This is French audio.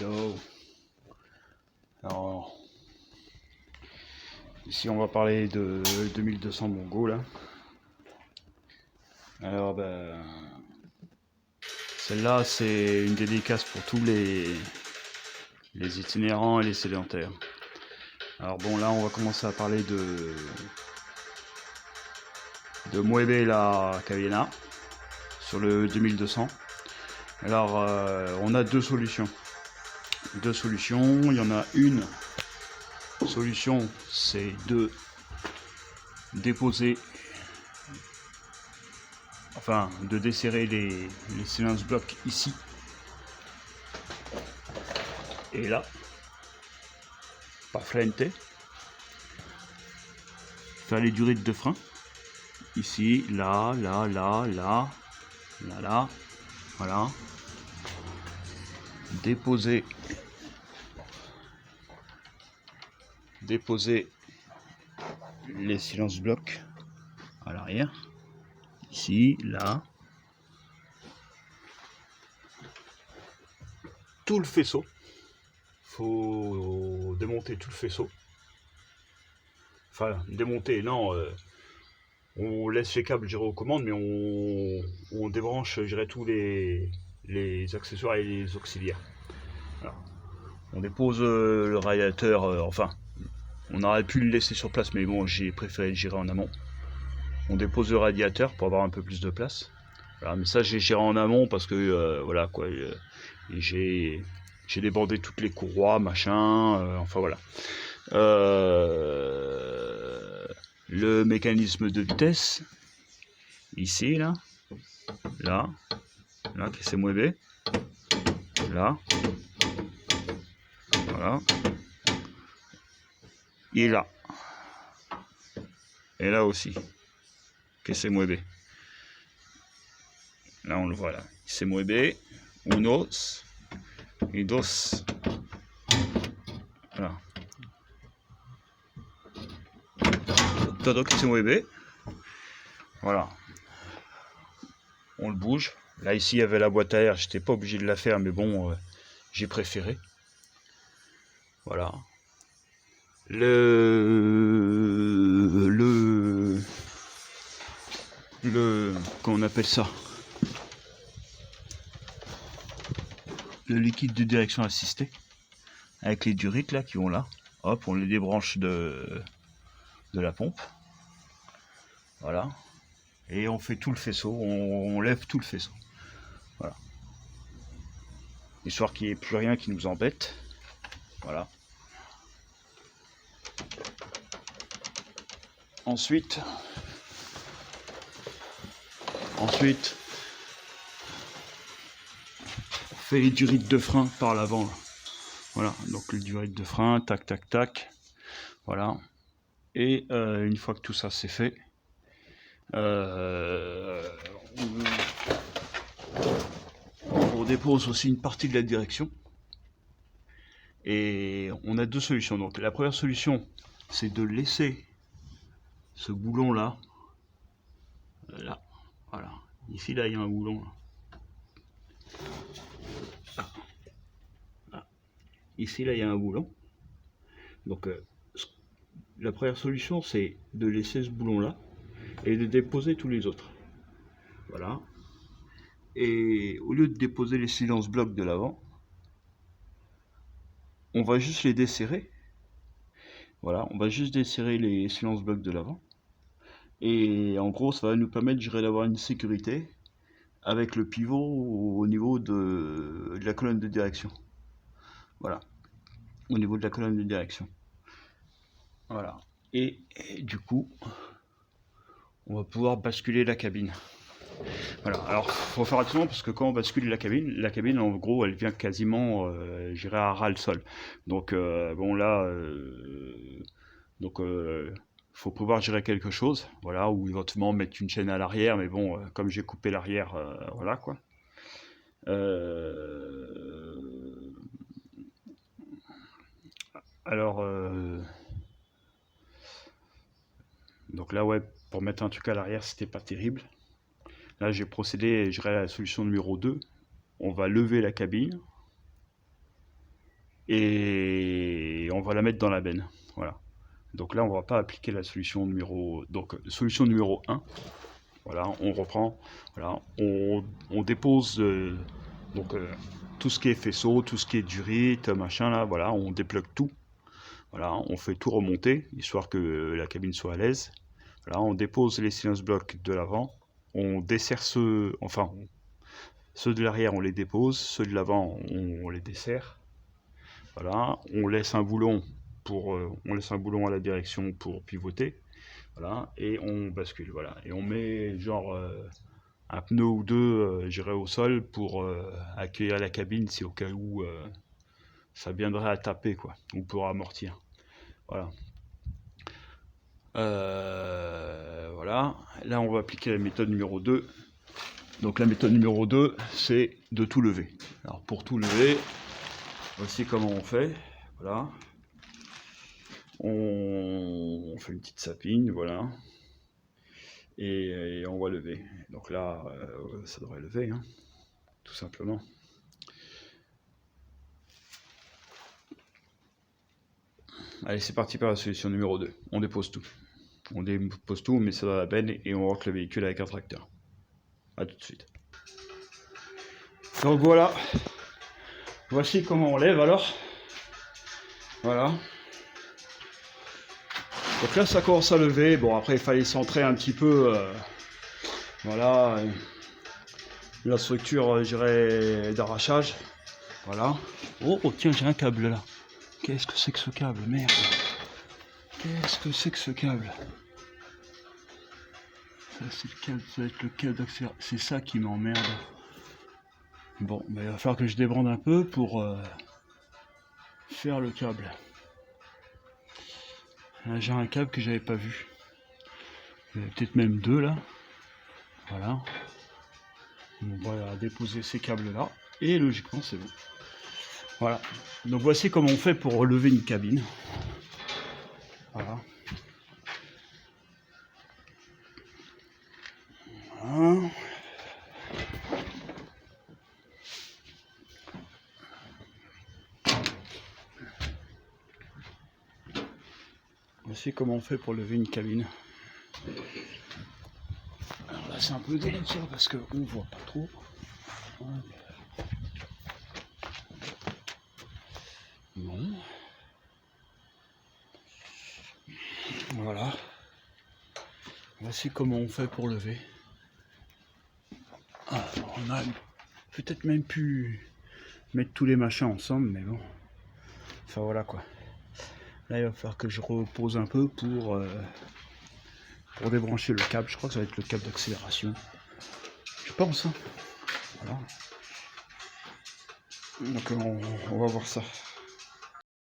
Yo. Alors, ici on va parler de 2200 Mongo là. Alors celle-là c'est une dédicace pour tous les itinérants et les sédentaires. Alors bon, là on va commencer à parler de Mueve la Cabina sur le 2200. Alors on a deux solutions. Il y en a une solution, c'est de déposer, enfin de desserrer les silence blocs ici et là, par frente, faire les durées de frein, ici, là, là, là, là, là, là, voilà, déposer les silence blocs à l'arrière, ici, là, tout le faisceau, faut démonter tout le faisceau, enfin démonter, non, on laisse les câbles gérer aux commandes, mais on débranche, je dirais, tous les accessoires et les auxiliaires. Alors, on dépose le radiateur, enfin, on aurait pu le laisser sur place, mais bon, j'ai préféré le gérer en amont. On dépose le radiateur pour avoir un peu plus de place. Voilà, mais ça, j'ai géré en amont parce que, voilà, quoi, j'ai débandé toutes les courroies, machin, enfin voilà. Le mécanisme de vitesse, ici, là, là, qui s'est mouvé, là, voilà, et là, aussi, qui s'est mouvé. Là, on le voit, là, il s'est mouvé, unos, et dos, voilà, todo qui s'est mouvé, voilà, on le bouge. Là, ici, il y avait la boîte à air, j'étais pas obligé de la faire, mais bon, j'ai préféré. Voilà. Comment on appelle ça, le liquide de direction assistée, avec les durites là qui vont là. Hop, on les débranche de la pompe. Voilà. Et on fait tout le faisceau, on lève tout le faisceau. Voilà. Histoire qu'il n'y ait plus rien qui nous embête. Voilà. Ensuite, on fait les durites de frein par l'avant. Voilà, donc les durites de frein, tac, tac, tac. Voilà. Et une fois que tout ça c'est fait, on dépose aussi une partie de la direction. Et on a deux solutions. Donc la première solution, c'est de laisser ce boulon là, voilà. Ici là, il y a un boulon. Là. Ici là, il y a un boulon. Donc la première solution, c'est de laisser ce boulon là et de déposer tous les autres. Voilà. Et au lieu de déposer les silence blocs de l'avant, on va juste les desserrer. Voilà, on va juste desserrer les silence blocs de l'avant. Et en gros, ça va nous permettre, je dirais, d'avoir une sécurité avec le pivot au niveau de la colonne de direction. Voilà, au niveau de la colonne de direction. Voilà. Et du coup, on va pouvoir basculer la cabine. Voilà, alors faut faire attention parce que quand on bascule la cabine en gros elle vient quasiment, j'irai à ras le sol. Donc bon là, faut pouvoir gérer quelque chose, voilà, ou éventuellement mettre une chaîne à l'arrière, mais bon, comme j'ai coupé l'arrière, voilà quoi. Alors, donc là ouais, pour mettre un truc à l'arrière c'était pas terrible. Là j'ai procédé, je dirais à la solution numéro 2. On va lever la cabine. et on va la mettre dans la benne. Voilà. Donc là, on va pas appliquer la solution numéro... Donc, solution numéro 1. Voilà, on reprend. Voilà, on dépose tout ce qui est faisceau, tout ce qui est durite, machin là, voilà, on déplugue tout. Voilà, on fait tout remonter, histoire que la cabine soit à l'aise. Voilà, on dépose les silence blocs de l'avant. On dessert ceux de l'arrière, on les dépose. Ceux de l'avant, on les dessert. Voilà, on laisse un boulon à la direction pour pivoter. Voilà, et on bascule. Voilà, et on met genre un pneu ou deux, j'irai au sol pour accueillir la cabine si au cas où ça viendrait à taper, quoi, ou pour amortir. Voilà. Voilà. Là, on va appliquer la méthode numéro 2. Donc la méthode numéro 2, c'est de tout lever. Alors pour tout lever, voici comment on fait. Voilà. On fait une petite sapine, voilà. Et on va lever. Donc là, ça devrait lever, hein, tout simplement. Allez, c'est parti pour la solution numéro 2. On dépose tout. On dépose tout, on met ça dans la benne et on rentre le véhicule avec un tracteur. A tout de suite. Donc voilà. Voici comment on lève alors. Voilà. Donc là, ça commence à lever. Bon, après, il fallait centrer un petit peu. Voilà. La structure, je dirais, d'arrachage. Voilà. Oh, tiens, j'ai un câble là. Qu'est-ce que c'est que ce câble? Merde. Qu'est-ce que c'est que ce câble? Ça, c'est le câble, ça va être le câble d'accélération. C'est ça qui m'emmerde. Bon, bah, il va falloir que je débranche un peu pour faire le câble. Là, j'ai un câble que j'avais pas vu. Il y en a peut-être même deux là. Voilà. On va déposer ces câbles là. Et logiquement, c'est bon. Voilà. Donc voici comment on fait pour relever une cabine. Voilà. Voilà. Voici comment on fait pour lever une cabine. Alors là, c'est un peu délicat parce qu'on ne voit pas trop. Bon. Voilà. Voici comment on fait pour lever. Ah, on a peut-être même pu mettre tous les machins ensemble, mais bon. Enfin voilà quoi. Là, il va falloir que je repose un peu pour débrancher le câble. Je crois que ça va être le câble d'accélération. Je pense. Hein. Voilà. Donc on va voir ça.